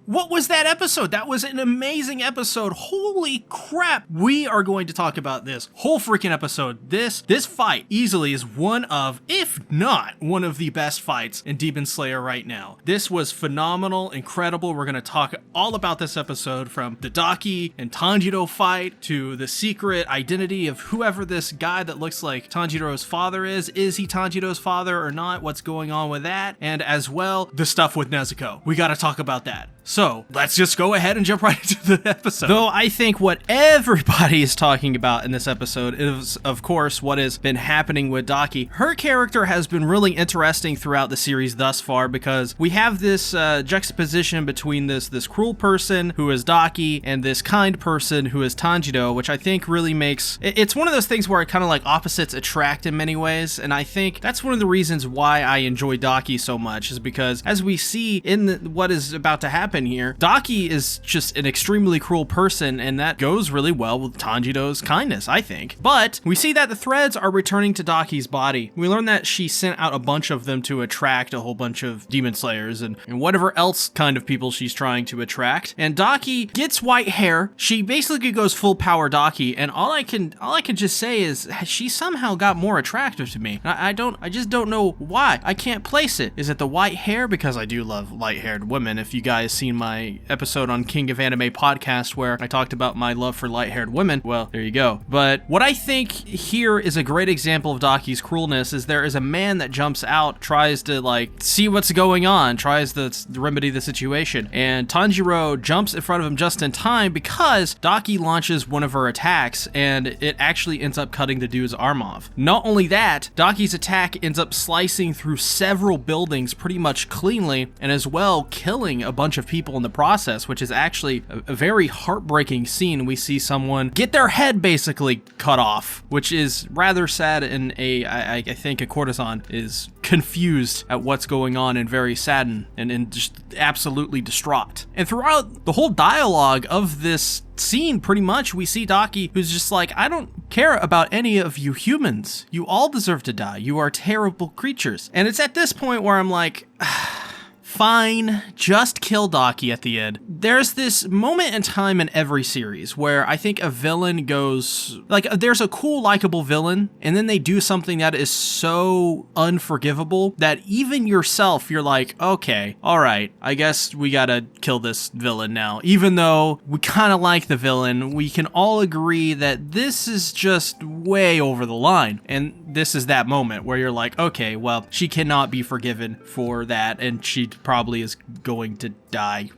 what was that episode? That was an amazing episode. Holy crap. We are going to talk about this whole freaking episode. This fight easily is one of, if not one of the best fights in Demon Slayer right now. This was phenomenal, incredible. We're going to talk all about this episode, from the Daki and Tanjiro fight to the secret identity of whoever this guy that looks like Tanjiro's father is. Is he Tanjiro's father or not? What's going on with that? And as well, the stuff with Nezuko. We got to talk about that. So let's just go ahead and jump right into the episode. Though I think what everybody is talking about in this episode is, of course, what has been happening with Daki. Her character has been really interesting throughout the series thus far, because we have this juxtaposition between this cruel person who is Daki and this kind person who is Tanjiro, which I think really makes it's one of those things where it kind of like opposites attract in many ways. And I think that's one of the reasons why I enjoy Daki so much, is because as we see in what is about to happen here, Daki is just an extremely cruel person, and that goes really well with Tanjiro's kindness, I think. But we see that the threads are returning to Daki's body. We learn that she sent out a bunch of them to attract a whole bunch of demon slayers and whatever else kind of people she's trying to attract. And Daki gets white hair. She basically goes full power Daki, and all I can just say is she somehow got more attractive to me. I just don't know why. I can't place it. Is it the white hair? Because I do love light-haired women. If you guys seen my episode on King of Anime podcast where I talked about my love for light-haired women, well, there you go. But what I think here is a great example of Daki's cruelness is there is a man that jumps out, tries to like see what's going on, tries to remedy the situation, and Tanjiro jumps in front of him just in time because Daki launches one of her attacks and it actually ends up cutting the dude's arm off. Not only that, Daki's attack ends up slicing through several buildings pretty much cleanly, and as well killing a bunch of people in the process, which is actually a very heartbreaking scene. We see someone get their head basically cut off, which is rather sad, and I think a courtesan is confused at what's going on and very saddened and just absolutely distraught. And throughout the whole dialogue of this scene, pretty much we see Daki who's just like, I don't care about any of you humans. You all deserve to die. You are terrible creatures. And it's at this point where I'm like, fine, just kill Daki at the end. There's this moment in time in every series where I think a villain goes, like, there's a cool, likable villain, and then they do something that is so unforgivable that even yourself, you're like, okay, all right, I guess we gotta kill this villain now. Even though we kind of like the villain, we can all agree that this is just way over the line. And this is that moment where you're like, okay, well, she cannot be forgiven for that, and she probably is going to die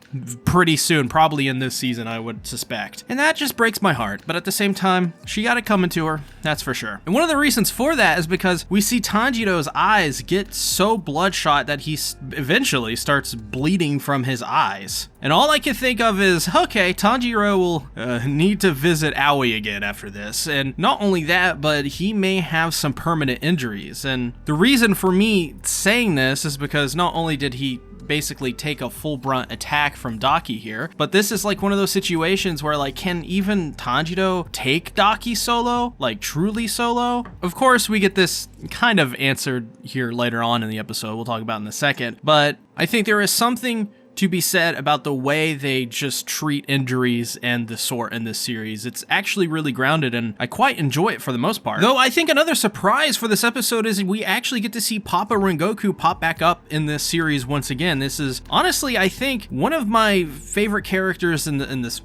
pretty soon, probably in this season, I would suspect. And that just breaks my heart, but at the same time, she got it coming to her, that's for sure. And one of the reasons for that is because we see Tanjiro's eyes get so bloodshot that he eventually starts bleeding from his eyes. And all I can think of is, okay, Tanjiro will need to visit Aoi again after this. And not only that, but he may have some permanent injuries. And the reason for me saying this is because not only did he basically take a full brunt attack from Daki here, but this is like one of those situations where, like, can even Tanjiro take Daki solo? Like, truly solo? Of course, we get this kind of answered here later on in the episode, we'll talk about in a second, but I think there is something to be said about the way they just treat injuries and the sort in this series. It's actually really grounded, and I quite enjoy it for the most part. Though I think another surprise for this episode is we actually get to see Papa Rengoku pop back up in this series once again. This is honestly, I think, one of my favorite characters in this,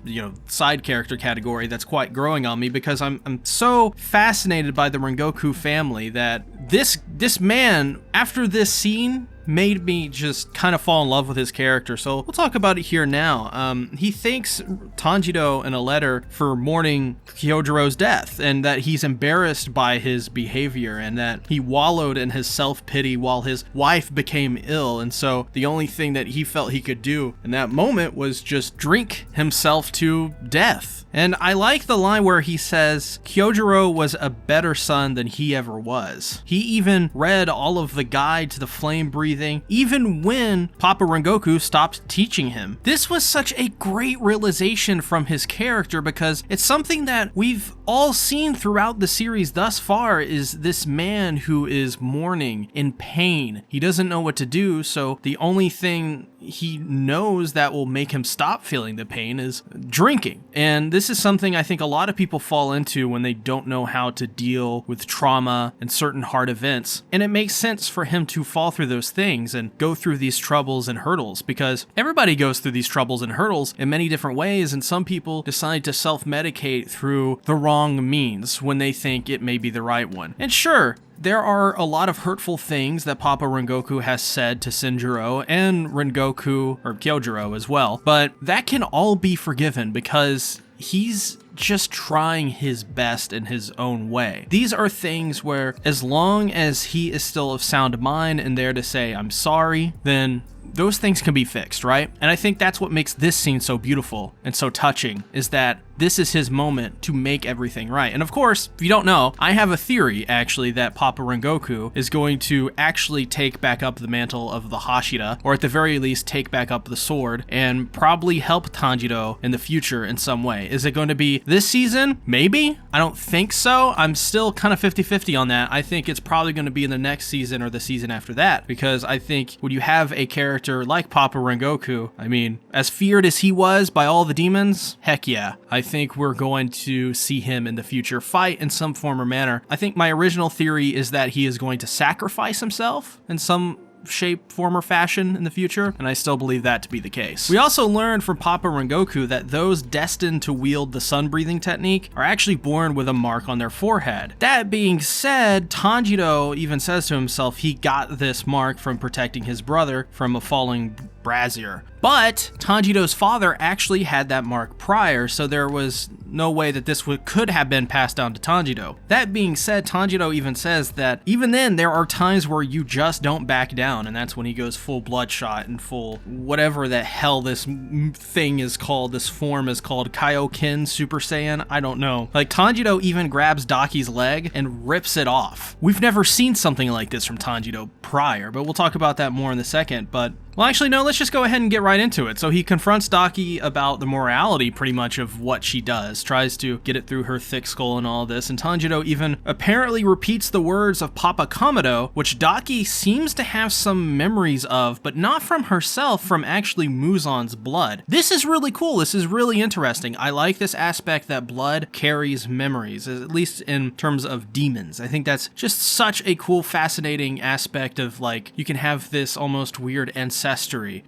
side character category that's quite growing on me, because I'm so fascinated by the Rengoku family that this man, after this scene, made me just kind of fall in love with his character. So we'll talk about it here now. He thanks Tanjiro in a letter for mourning Kyojiro's death, and that he's embarrassed by his behavior, and that he wallowed in his self-pity while his wife became ill. And so the only thing that he felt he could do in that moment was just drink himself to death. And I like the line where he says, Kyojiro was a better son than he ever was. He even read all of the guide to the flame breathing, even when Papa Rengoku stopped teaching him. This was such a great realization from his character, because it's something that we've all seen throughout the series thus far, is this man who is mourning in pain. He doesn't know what to do, so the only thing he knows that will make him stop feeling the pain is drinking. And this is something I think a lot of people fall into when they don't know how to deal with trauma and certain hard events. And it makes sense for him to fall through those things and go through these troubles and hurdles, because everybody goes through these troubles and hurdles in many different ways, and some people decide to self-medicate through the wrong means when they think it may be the right one. And sure, there are a lot of hurtful things that Papa Rengoku has said to Shinjiro and Rengoku, or Kyojiro as well, but that can all be forgiven because he's just trying his best in his own way. These are things where as long as he is still of sound mind and there to say, I'm sorry, then those things can be fixed, right? And I think that's what makes this scene so beautiful and so touching, is that this is his moment to make everything right. And of course, if you don't know, I have a theory actually that Papa Rengoku is going to actually take back up the mantle of the Hashira, or at the very least take back up the sword, and probably help Tanjiro in the future in some way. Is it going to be this season? Maybe? I don't think so. I'm still kind of 50-50 on that. I think it's probably going to be in the next season or the season after that, because I think when you have a character like Papa Rengoku, I mean, as feared as he was by all the demons, heck yeah, I think we're going to see him in the future fight in some form or manner. I think my original theory is that he is going to sacrifice himself in some shape, form, or fashion in the future, and I still believe that to be the case. We also learned from Papa Rengoku that those destined to wield the sun breathing technique are actually born with a mark on their forehead. That being said, Tanjiro even says to himself he got this mark from protecting his brother from a falling brazier. But Tanjiro's father actually had that mark prior, so there was no way that this could have been passed down to Tanjiro. That being said, Tanjiro even says that even then there are times where you just don't back down, and that's when he goes full bloodshot and full whatever the hell this thing is called, this form is called, Kaioken Super Saiyan, I don't know. Like, Tanjiro even grabs Daki's leg and rips it off. We've never seen something like this from Tanjiro prior, but we'll talk about that more in a second. But well, actually, no, let's just go ahead and get right into it. So he confronts Daki about the morality, pretty much, of what she does, tries to get it through her thick skull and all this, and Tanjiro even apparently repeats the words of Papa Kamado, which Daki seems to have some memories of, but not from herself, from actually Muzan's blood. This is really cool. This is really interesting. I like this aspect that blood carries memories, at least in terms of demons. I think that's just such a cool, fascinating aspect of, like, you can have this almost weird ancestry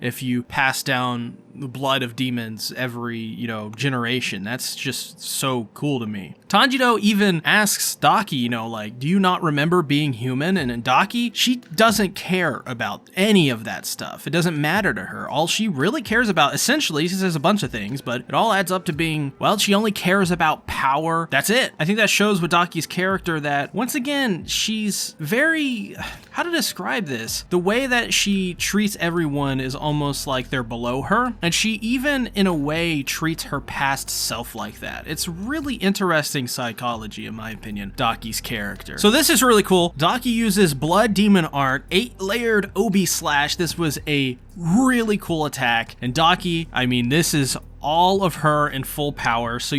if you pass down the blood of demons every, generation. That's just so cool to me. Tanjiro even asks Daki, like, do you not remember being human? And Daki, she doesn't care about any of that stuff. It doesn't matter to her. All she really cares about, essentially, she says a bunch of things, but it all adds up to being, well, she only cares about power. That's it. I think that shows with Daki's character that, once again, she's very, how to describe this? The way that she treats everyone is almost like they're below her, and she even, in a way, treats her past self like that. It's really interesting psychology, in my opinion, Daki's character. So this is really cool. Daki uses blood demon art, 8-layered obi slash. This was a really cool attack, and Daki, I mean, this is all of her in full power, so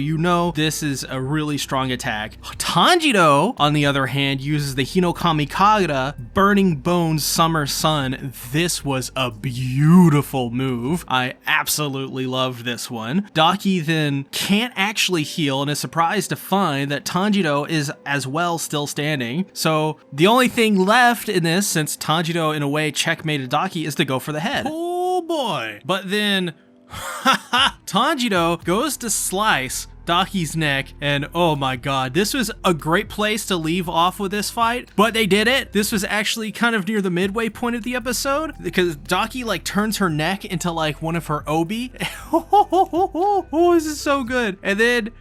this is a really strong attack. Tanjiro, on the other hand, uses the Hinokami Kagura, Burning Bones Summer Sun. This was a beautiful move. I absolutely loved this one. Daki then can't actually heal and is surprised to find that Tanjiro is as well still standing. So the only thing left in this, since Tanjiro in a way checkmated Daki, is to go for the head. Oh boy. But then Tanjiro goes to slice Daki's neck, and oh my god, this was a great place to leave off with this fight, but they did it. This was actually kind of near the midway point of the episode, because Daki like turns her neck into like one of her obi. Oh, this is so good. And then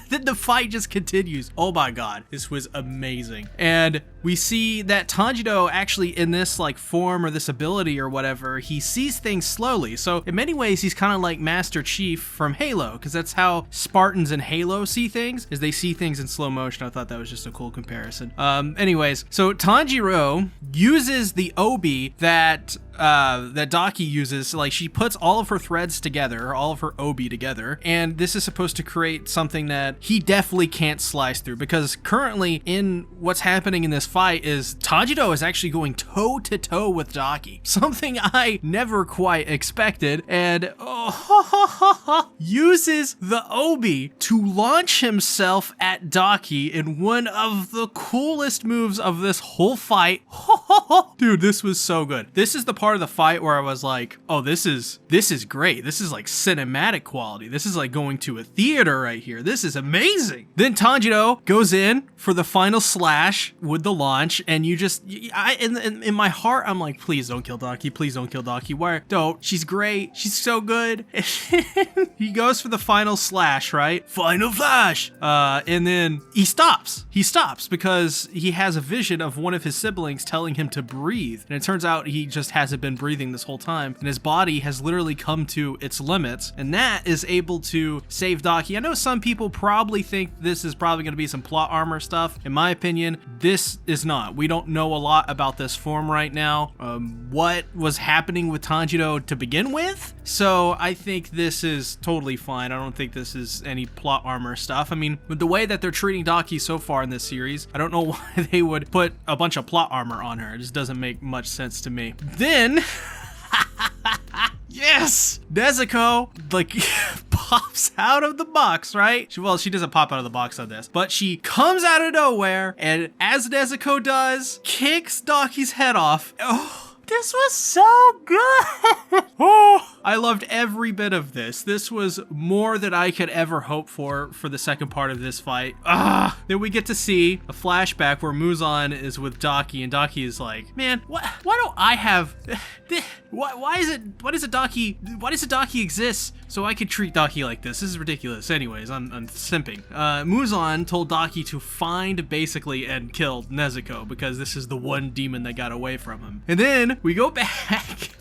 the fight just continues. Oh my god, this was amazing. And we see that Tanjiro actually, in this like form or this ability or whatever, he sees things slowly. So in many ways, he's kind of like Master Chief from Halo, because that's how Spartans in Halo see things, is they see things in slow motion. I thought that was just a cool comparison. Anyways, so Tanjiro uses the obi that that Daki uses. Like, she puts all of her threads together, all of her obi together, and this is supposed to create something that he definitely can't slice through, because currently in what's happening in this fight is Tanjiro is actually going toe to toe with Daki, something I never quite expected, and uses the obi to launch himself at Daki in one of the coolest moves of this whole fight. Dude, this was so good. This is the part of the fight where I was like, oh, this is great. This is like cinematic quality. This is like going to a theater right here. This is amazing. Then Tanjiro goes in for the final slash with the launch, and you just, in my heart, I'm like, please don't kill Daki. Please don't kill Daki. Why? Don't. She's great. She's so good. He goes for the final slash, right? Final flash. And then he stops. He stops because he has a vision of one of his siblings telling him to breathe. And it turns out he just hasn't been breathing this whole time. And his body has literally come to its limits. And that is able to save Daki. I know some people probably think this is probably going to be some plot armor stuff. In my opinion, this is not. We don't know a lot about this form right now. What was happening with Tanjiro to begin with? So I think this is totally fine. I don't think this is any plot armor stuff. I mean, with the way that they're treating Daki so far in this series, I don't know why they would put a bunch of plot armor on her. It just doesn't make much sense to me. Then yes, Nezuko like pops out of the box, right? She doesn't pop out of the box on this, but she comes out of nowhere, and as Nezuko does, kicks Daki's head off. Oh, this was so good. Oh, I loved every bit of this. This was more than I could ever hope for the second part of this fight. Then we get to see a flashback where Muzan is with Daki, and Daki is like, man, why don't I have why does a Daki exist so I could treat Daki like this? This is ridiculous. Anyways, I'm simping. Muzan told Daki to find basically and kill Nezuko because this is the one demon that got away from him. And then we go back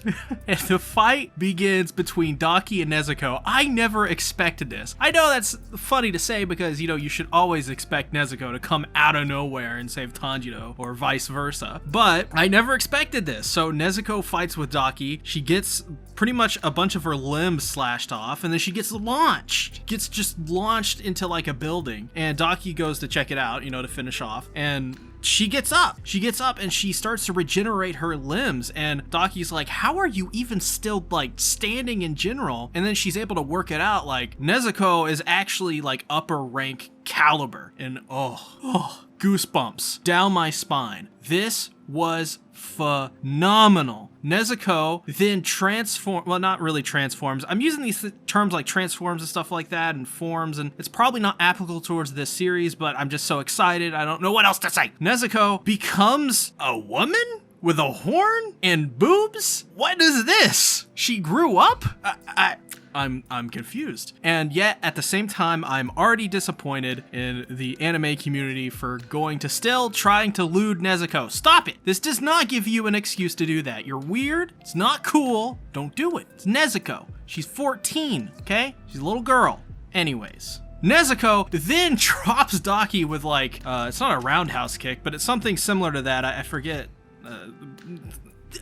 and the fight begins between Daki and Nezuko. I never expected this. I know that's funny to say because, you know, you should always expect Nezuko to come out of nowhere and save Tanjiro or vice versa. But I never expected this. So Nezuko fights with Daki. She gets pretty much a bunch of her limbs slashed off, and then she gets launched. Gets just launched into like a building, and Daki goes to check it out, you know, to finish off, and she gets up and she starts to regenerate her limbs, and Daki's like, how are you even still like standing in general? And then she's able to work it out, like Nezuko is actually like upper rank caliber, and goosebumps down my spine. This was phenomenal. Nezuko then not really transforms. I'm using these terms like transforms and stuff like that and forms, and it's probably not applicable towards this series, but I'm just so excited. I don't know what else to say. Nezuko becomes a woman with a horn and boobs? What is this? She grew up? I'm confused. And yet, at the same time, I'm already disappointed in the anime community for still trying to lewd Nezuko. Stop it! This does not give you an excuse to do that. You're weird. It's not cool. Don't do it. It's Nezuko. She's 14, okay? She's a little girl. Anyways. Nezuko then drops Daki with like, it's not a roundhouse kick, but it's something similar to that. I forget.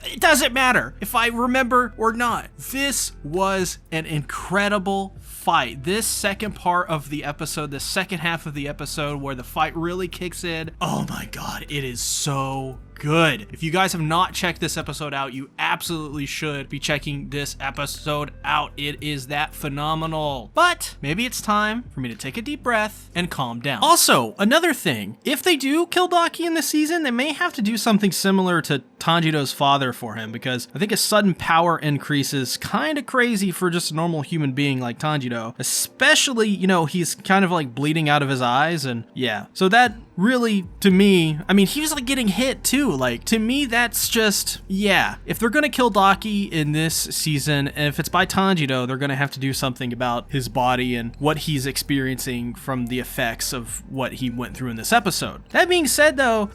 It doesn't matter if I remember or not. This was an incredible fight. This second part of the episode, the second half of the episode where the fight really kicks in. Oh my God, it is so good. If you guys have not checked this episode out, you absolutely should be checking this episode out. It is that phenomenal. But maybe it's time for me to take a deep breath and calm down. Also, another thing, if they do kill Daki in this season, they may have to do something similar to Tanjiro's father for him, because I think a sudden power increase is kind of crazy for just a normal human being like Tanjiro, especially, you know, he's kind of like bleeding out of his eyes, and yeah. So that really, to me, I mean, he was like getting hit too. Like, to me, that's just, yeah. If they're gonna kill Daki in this season, and if it's by Tanjiro, they're gonna have to do something about his body and what he's experiencing from the effects of what he went through in this episode. That being said though,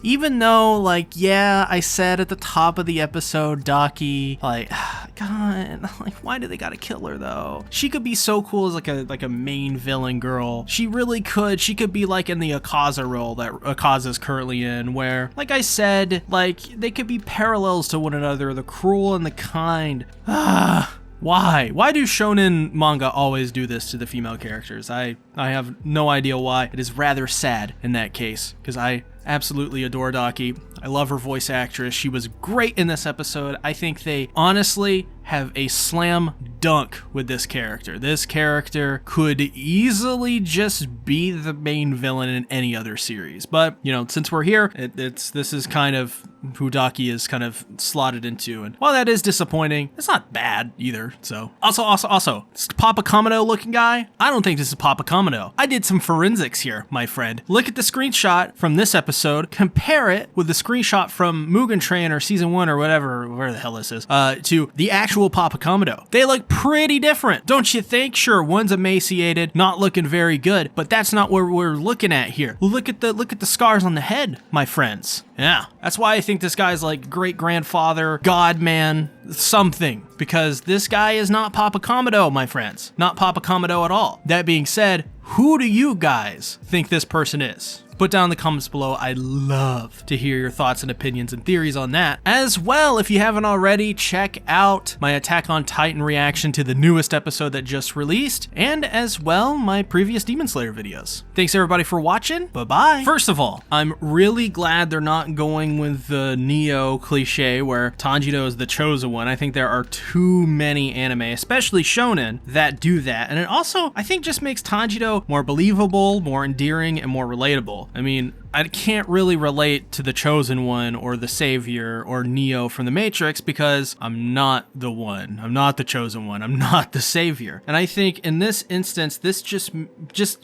even though, like, yeah, I said at the top of the episode, Daki, like, God, like, why do they gotta kill her though? She could be so cool as like a main villain girl. She really could. She could be like in the Akaza Akaza role that Akaza's currently in, where, like I said, like, they could be parallels to one another, the cruel and the kind. Why? Why do shonen manga always do this to the female characters? I have no idea why. It is rather sad in that case, because I absolutely adore Daki. I love her voice actress. She was great in this episode. I think they honestly have a slam dunk with this character. This character could easily just be the main villain in any other series. But, you know, since we're here, this is kind of who Daki is kind of slotted into. And while that is disappointing, it's not bad either. So also, this Papa Kamado looking guy, I don't think this is Papa Kamado. I did some forensics here, my friend. Look at the screenshot from this episode, compare it with the screenshot from Mugen Train or season 1 or whatever, where the hell this is, to the actual Papa Kamado. They look pretty different, don't you think? Sure, one's emaciated, not looking very good, but that's not what we're looking at here. Look at the scars on the head, my friends. Yeah, that's why I think this guy's like great-grandfather, God-man, something. Because this guy is not Papa Kamado, my friends. Not Papa Kamado at all. That being said, who do you guys think this person is? Put down in the comments below. I'd love to hear your thoughts and opinions and theories on that. As well, if you haven't already, check out my Attack on Titan reaction to the newest episode that just released, and as well, my previous Demon Slayer videos. Thanks everybody for watching. Bye-bye. First of all, I'm really glad they're not going with the Neo cliche where Tanjiro is the chosen one. I think there are too many anime, especially shonen, that do that. And it also, I think, just makes Tanjiro more believable, more endearing, and more relatable. I mean, I can't really relate to the Chosen One or the Savior or Neo from the Matrix because I'm not the one. I'm not the Chosen One. I'm not the Savior. And I think in this instance, this just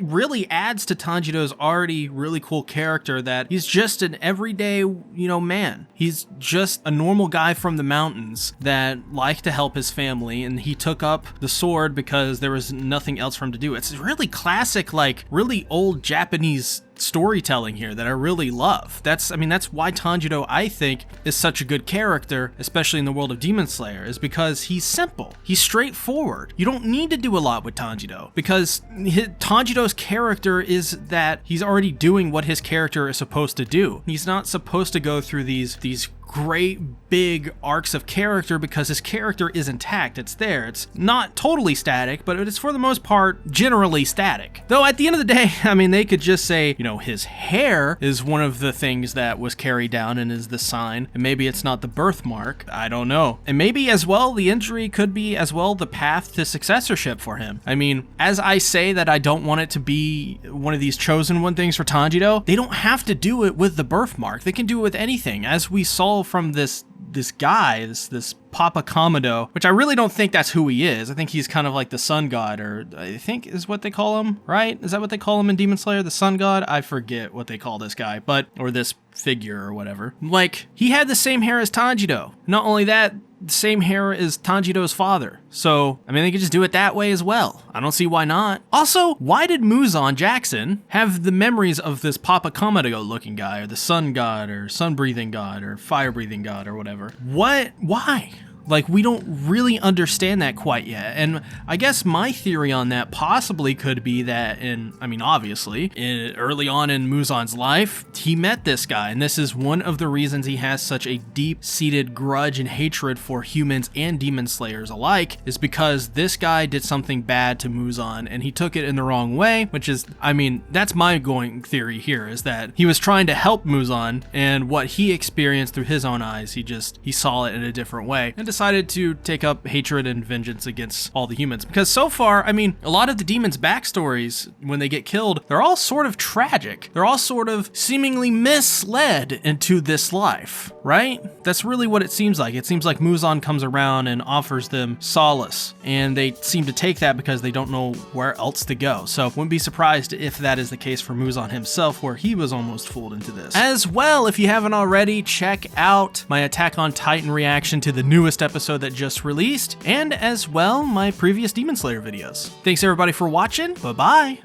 really adds to Tanjiro's already really cool character that he's just an everyday, man. He's just a normal guy from the mountains that liked to help his family, and he took up the sword because there was nothing else for him to do. It's really classic, like really old Japanese storytelling here that I really love. That's why Tanjiro, I think, is such a good character, especially in the world of Demon Slayer, is because he's simple. He's straightforward. You don't need to do a lot with Tanjiro because Tanjiro's character is that he's already doing what his character is supposed to do. He's not supposed to go through these great big arcs of character because his character is intact. It's there. It's not totally static, but it is for the most part generally static. Though at the end of the day, they could just say, his hair is one of the things that was carried down and is the sign, and maybe it's not the birthmark. I don't know. And maybe as well, the injury could be as well the path to successorship for him. As I say that I don't want it to be one of these chosen one things for Tanjiro, they don't have to do it with the birthmark. They can do it with anything. As we saw from this guy, this Papa Kamado, which I really don't think that's who he is. I think he's kind of like the sun god, or I think is what they call him, right? Is that what they call him in Demon Slayer, the sun god? I forget what they call this guy, or this figure or whatever. Like, he had the same hair as Tanjiro. Not only that, the same hair as Tanjiro's father. So, they could just do it that way as well. I don't see why not. Also, why did Muzan Jackson have the memories of this Papa Kamado looking guy, or the sun god, or sun breathing god, or fire breathing god, or whatever? What? Why? Like, we don't really understand that quite yet. And I guess my theory on that possibly could be that obviously, early on in Muzan's life, he met this guy. And this is one of the reasons he has such a deep-seated grudge and hatred for humans and demon slayers alike, is because this guy did something bad to Muzan and he took it in the wrong way, which is, that's my going theory here, is that he was trying to help Muzan, and what he experienced through his own eyes, he saw it in a different way and decided to take up hatred and vengeance against all the humans. Because so far, a lot of the demons' backstories, when they get killed, they're all sort of tragic. They're all sort of seemingly misled into this life, right? That's really what it seems like. It seems like Muzan comes around and offers them solace, and they seem to take that because they don't know where else to go. So wouldn't be surprised if that is the case for Muzan himself, where he was almost fooled into this. As well, if you haven't already, check out my Attack on Titan reaction to the newest episode that just released, and as well, my previous Demon Slayer videos. Thanks everybody for watching. Bye-bye.